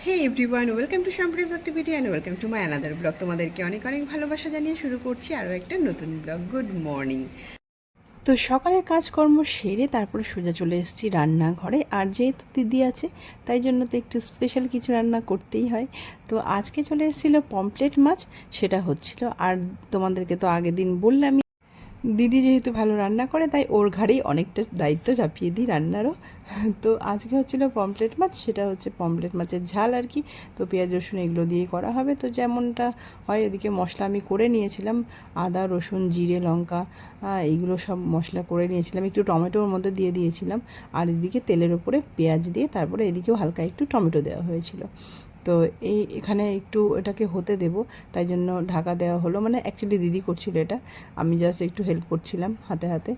Hey everyone, welcome to শাম্প্রিজ activity and welcome to my another blog. তোমাদেরকে অনেক অনেক ভালোবাসা জানিয়ে শুরু করছি আরও একটা নতুন ব্লগ। Good morning. তো সকালের কাজকর্ম সেরে তারপরে সোজা চলে এসেছি রান্নাঘরে। আর যেহেতু দিদি আছে তাই জন্য তো একটু স্পেশাল কিছু রান্না করতেই হয়। তো আজকে চলে এসেছিলো পমফ্রেট মাছ, সেটা হচ্ছিল। আর তোমাদেরকে তো আগের দিন বললাম দিদি যেহেতু ভালো রান্না করে তাই ওর ঘাড়েই অনেকটা দায়িত্ব চাপিয়ে দিই রান্নারও। তো আজকে হচ্ছিলো পমফ্রেট মাছ, সেটা হচ্ছে পমফ্রেট মাছের ঝাল আর কি। তো পেঁয়াজ রসুন এগুলো দিয়েই করা হবে। তো যেমনটা হয় ওদিকে মশলা আমি করে নিয়েছিলাম, আদা রসুন জিরে লঙ্কা এইগুলো সব মশলা করে নিয়েছিলাম, একটু টমেটোর মধ্যে দিয়ে দিয়েছিলাম। আর এদিকে তেলের ওপরে পেঁয়াজ দিয়ে তারপরে এদিকেও হালকা একটু টমেটো দেওয়া হয়েছিল। তো এখানে একটু এটাকে হতে দেব, তাই জন্য ঢাকা দেওয়া হলো। মানে অ্যাকচুয়ালি দিদি করছিল এটা, আমি জাস্ট একটু হেল্প করছিলাম হাতে হাতে।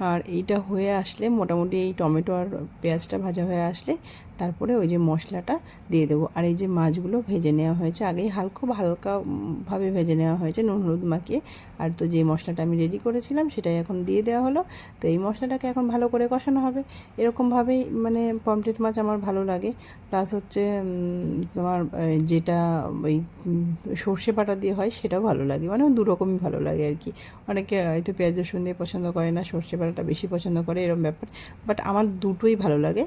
আর এইটা হয়ে আসলে মোটামুটি এই টমেটো আর পেঁয়াজটা ভাজা হয়ে আসলে তারপরে ওই যে মশলাটা দিয়ে দেবো। আর এই যে মাছগুলো ভেজে নেওয়া হয়েছে আগেই, হালকাভাবে ভেজে নেওয়া হয়েছে নুন হলুদ মাখিয়ে। আর তো যে মশলাটা আমি রেডি করেছিলাম সেটাই এখন দিয়ে দেওয়া হলো। তো এই মশলাটাকে এখন ভালো করে কষানো হবে। এরকমভাবেই মানে পমফ্রেট মাছ আমার ভালো লাগে। প্লাস হচ্ছে তোমার যেটা ওই সর্ষে বাটা দিয়ে হয় সেটাও ভালো লাগে, মানে দু রকমই ভালো লাগে আর কি। অনেকে হয়তো পেঁয়াজ রসুন দিয়ে পছন্দ করে না, সর্ষে বাটাটা বেশি পছন্দ করে, এরকম ব্যাপার। বাট আমার দুটোই ভালো লাগে।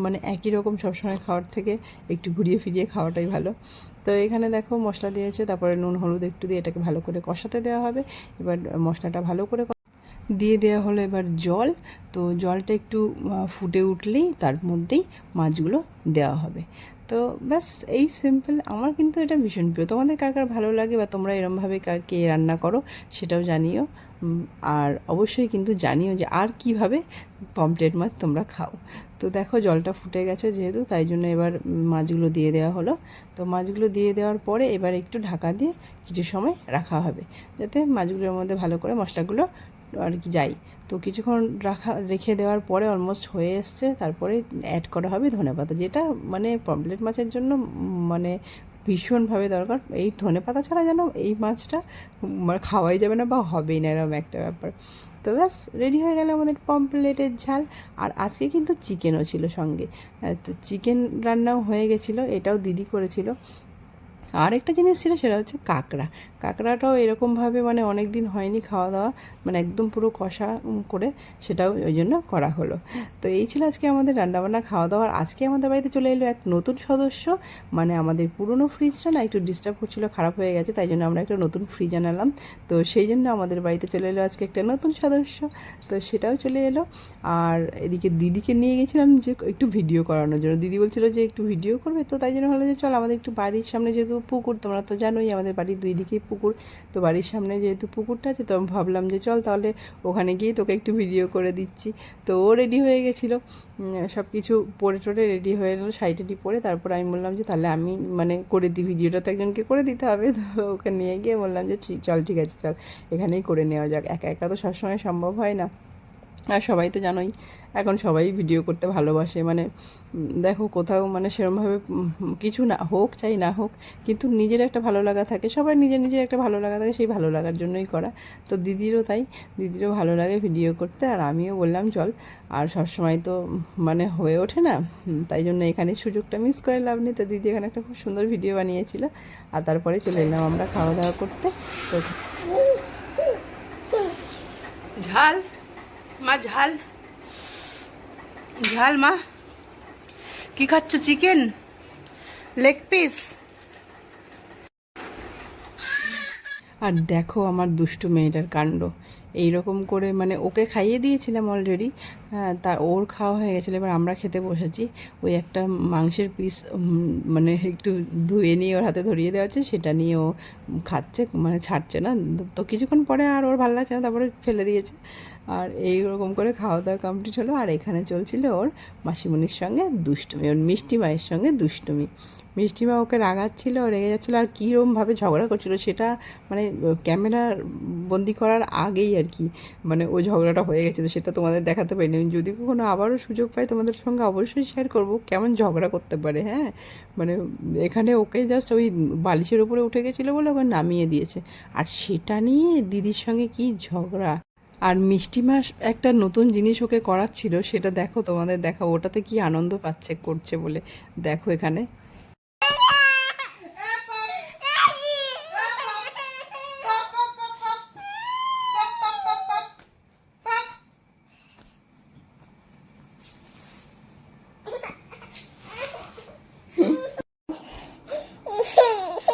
মানে একই রকম সবসময় খাওয়ার থেকে একটু ঘুরিয়ে ফিরিয়ে খাওয়াটাই ভালো। তো এখানে দেখো মশলা দিয়েছে, তারপরে নুন হলুদ একটু দিয়ে এটাকে ভালো করে কষাতে দেওয়া হবে। এবার মশলাটা ভালো করে দিয়ে দেওয়া হলো এবার জল। তো জলটা একটু ফুটে উঠলেই তার মধ্যেই মাছগুলো দেওয়া হবে। তো ব্যাস এই সিম্পল। আমার কিন্তু এটা ভীষণ প্রিয়। তোমাদের কার কার ভালো লাগে বা তোমরা এরমভাবে কে রান্না করো সেটাও জানিও। আর অবশ্যই কিন্তু জানিও যে আর কিভাবে পমফ্রেট মাছ তোমরা খাও। তো দেখো জলটা ফুটে গেছে যেহেতু, তাই জন্য এবার মাছগুলো দিয়ে দেওয়া হলো। তো মাছগুলো দিয়ে দেওয়ার পরে এবার একটু ঢাকা দিয়ে কিছু সময় রাখা হবে, যাতে মাছগুলোর মধ্যে ভালো করে মশলাগুলো আর কি যাই। তো কিছুক্ষণ রেখে দেওয়ার পরে অলমোস্ট হয়ে এসছে, তারপরে অ্যাড করা হবে ধনেপাতা, যেটা মানে পমফ্রেট মাছের জন্য মানে ভীষণভাবে দরকার। এই ধনেপাতা ছাড়া যেন এই মাছটা মানে খাওয়াই যাবে না বা হবেই না, এরকম একটা ব্যাপার। তো ব্যাস রেডি হয়ে গেল আমাদের পমফ্রেটের ঝাল। আর আজকে কিন্তু চিকেনও ছিল সঙ্গে। তো চিকেন রান্নাও হয়ে গেছিলো, এটাও দিদি করেছিল। আর একটা জিনিস ছিল সেটা হচ্ছে কাঁকড়াটাও এরকমভাবে মানে অনেক দিন হয়নি খাওয়া দাওয়া, মানে একদম পুরো কষা করে, সেটাও ওই জন্য করা হলো। তো এই ছিল আজকে আমাদের রান্নাবান্না খাওয়া দাওয়া। আর আজকে আমাদের বাড়িতে চলে এলো এক নতুন সদস্য। মানে আমাদের পুরনো ফ্রিজটা না একটু ডিস্টার্ব করছিলো, খারাপ হয়ে গেছে, তাই জন্য আমরা একটা নতুন ফ্রিজ আনালাম। তো সেই জন্য আমাদের বাড়িতে চলে এলো আজকে একটা নতুন সদস্য। তো সেটাও চলে এলো। আর এদিকে দিদিকে নিয়ে গেছিলাম যে একটু ভিডিও করানোর জন্য। দিদি বলছিল যে একটু ভিডিও করবে, তো তাই জন্য হলো যে চল আমাদের একটু বাড়ির সামনে, যেহেতু পুকুর, তোমরা তো জানোই আমাদের বাড়ির দুই দিকেই পুকুর, তো বাড়ির সামনে যেহেতু পুকুরটা আছে, তো আমি ভাবলাম যে চল তাহলে ওখানে গিয়ে তোকে একটু ভিডিও করে দিচ্ছি। তো ও রেডি হয়ে গেছিলো, সব কিছু পরে টোরে রেডি হয়ে এলো, শাড়ি পরে। তারপর আমি বললাম যে তাহলে আমি মানে করে দিই, ভিডিওটা তো একজনকে করে দিতে হবে। তো ওকে নিয়ে গিয়ে বললাম যে চল ঠিক আছে, চল এখানেই করে নেওয়া যাক, একা একা তো সবসময় সম্ভব হয় না। আর সবাই তো জানোই এখন সবাই ভিডিও করতে ভালোবাসে। মানে দেখো কোথাও মানে সেরমভাবে কিছু না হোক চাই না হোক, কিন্তু নিজের একটা ভালো লাগা থাকে, সবাই নিজের নিজের একটা ভালো লাগা থাকে, সেই ভালো লাগার জন্যই করা। তো দিদিরও তাই, দিদিরও ভালো লাগে ভিডিও করতে, আর আমিও বললাম চল। আর সবসময় তো মানে হয়ে ওঠে না, তাই জন্য এখানে সুযোগটা মিস করে লাভ নেই। তো দিদি এখানে একটা খুব সুন্দর ভিডিও বানিয়েছিল। আর তারপরে চলে এলাম আমরা খাওয়া দাওয়া করতে। তো ঝাল মা, ঝাল ঝাল মা, কি খাচ্ছ? Chicken leg piece. আর দেখো আমার দুষ্টু মেয়েটার কাণ্ড। এইরকম করে মানে ওকে খাইয়ে দিয়েছিলাম অলরেডি, হ্যাঁ, তা ওর খাওয়া হয়ে গেছিলো। এবার আমরা খেতে বসেছি। ওই একটা মাংসের পিস মানে একটু ধুয়ে নিয়ে ওর হাতে ধরিয়ে দেওয়া আছে, সেটা নিয়ে ও খাচ্ছে, মানে ছাড়ছে না। তো কিছুক্ষণ পরে আর ওর ভালো লাগছে না, তারপরে ফেলে দিয়েছে। আর এইরকম করে খাওয়া দাওয়া কমপ্লিট হলো। আর এখানে চলছিল ওর মাসিমণির সঙ্গে দুষ্টুমি, ওর মিষ্টি মায়ের সঙ্গে দুষ্টুমি। মিষ্টিমা ওকে রাগাচ্ছিল, রেগে যাচ্ছিলো, আর কীরকমভাবে ঝগড়া করছিল সেটা মানে ক্যামেরা বন্দি করার আগেই আর কি, মানে ওই ঝগড়াটা হয়ে গেছিলো, সেটা তোমাদের দেখাতে পারিনি। আমি যদি কখনো আবারও সুযোগ পাই তোমাদের সঙ্গে অবশ্যই শেয়ার করব কেমন ঝগড়া করতে পারে। হ্যাঁ, মানে এখানে ওকে জাস্ট ওই বালিশের উপরে উঠে গেছিলো বলে ওকে নামিয়ে দিয়েছে, আর সেটা নিয়ে দিদির সঙ্গে কী ঝগড়া। আর মিষ্টি মাস একটা নতুন জিনিস ওকে করাচ্ছিল, সেটা দেখো, তোমাদের দেখাও ওটাতে কি আনন্দ পাচ্ছে করছে বলে। দেখো এখানে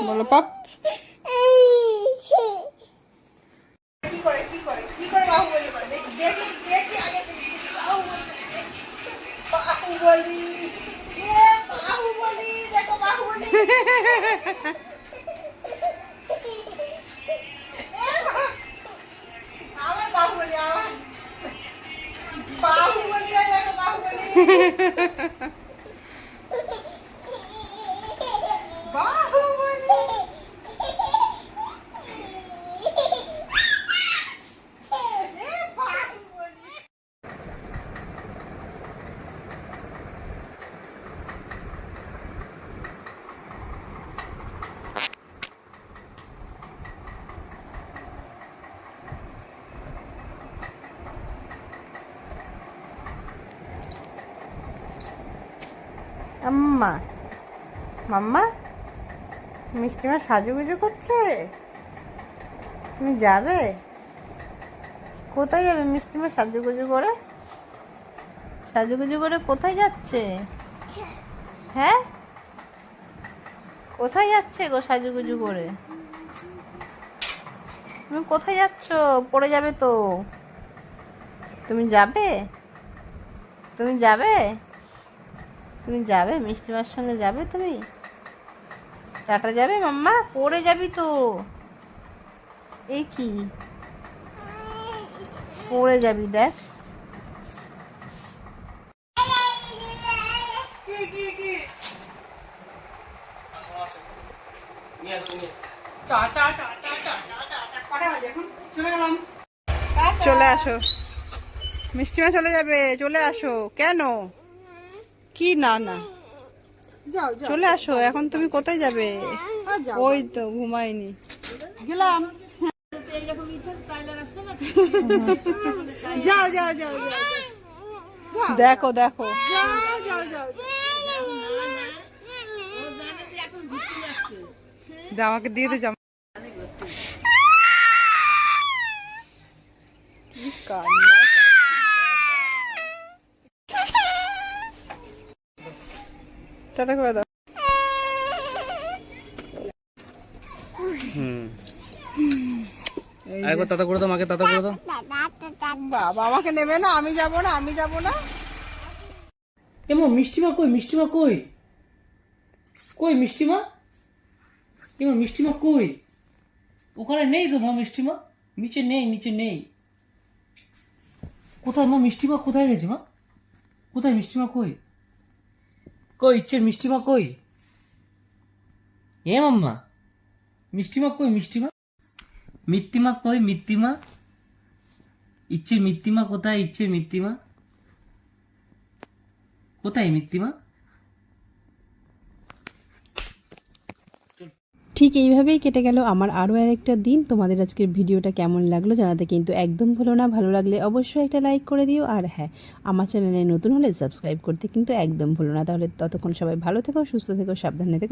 বলো পাপ। কি করে কি করে কি করে বাহুবলী করে দেখি দেখি দেখি আগে দেখি বাহুবলী বাহুবলী দেখো বাহুবলী আমার বাহুবলী আমার বাহুবলী দেখো বাহুবলী আম্মা মাম্মা মিষ্টিমা সাজুগুজু করছে, তুমি যাবে? কোথায় যাবে মিষ্টিমা সাজুগুজু করে? সাজুগুজু করে কোথায় যাচ্ছে? হ্যাঁ, কোথায় যাচ্ছে গো সাজুগুজু করে? তুমি কোথায় যাচ্ছ? পড়ে যাবে তো। তুমি যাবে? তুমি যাবে? তুমি যাবে মিষ্টিমার সঙ্গে যাবে? তুমি টাটা যাবে মাম্মা? পড়ে যাবি তো। এই কি পড়ে যাবি, দেখ। চলে আসো মিষ্টিমা, চলে যাবে, চলে আসো। কেন? কি না না, চলে আসো। এখন তুমি কোথায় যাবে? ওই তো ঘুমাইনি, গেলাম। যাও যাও যাও দেখো দেখো, যাও যাও যাও, জামাকে দিয়ে দে। জামা কি কান্না, টাটা করে দাও। আরেকবার তাতা করে দাও, মাকে তাতা করে দাও। বাবা আমাকে নেবে না, আমি যাব না, আমি যাব না। এমা মিষ্টিমা কই? মিষ্টিমা কই? কই মিষ্টিমা? এমা মিষ্টিমা কই? ওখানে নেই তো মা, মিষ্টিমা নিচে নেই, নিচে নেই। কোথায় মা মিষ্টিমা? কোথায় গেছে মা? কোথায় মিষ্টিমা কই? কই ইচ্ছের মিষ্টিমা কই? এ মাম্মা মিষ্টিমা কই? মিষ্টিমা মিত্তিমা কই? মিত্তিমা ইচ্ছের মিত্তিমা কোথায়? ইচ্ছের মিত্তিমা কোথায়? মিত্তিমা ঠিক এইভাবেই কেটে গেল আমার আরও আরেকটা দিন। তোমাদের আজকের ভিডিওটা কেমন লাগলো জানাতে কিন্তু একদম ভুলো না। ভালো লাগলে অবশ্যই একটা লাইক করে দিও, আর হ্যাঁ, আমার চ্যানেলে নতুন হলে সাবস্ক্রাইব করতে কিন্তু একদম ভুলো না। তাহলে ততক্ষণ সবাই ভালো থেকো, সুস্থ থেকো, সাবধানে থেকো।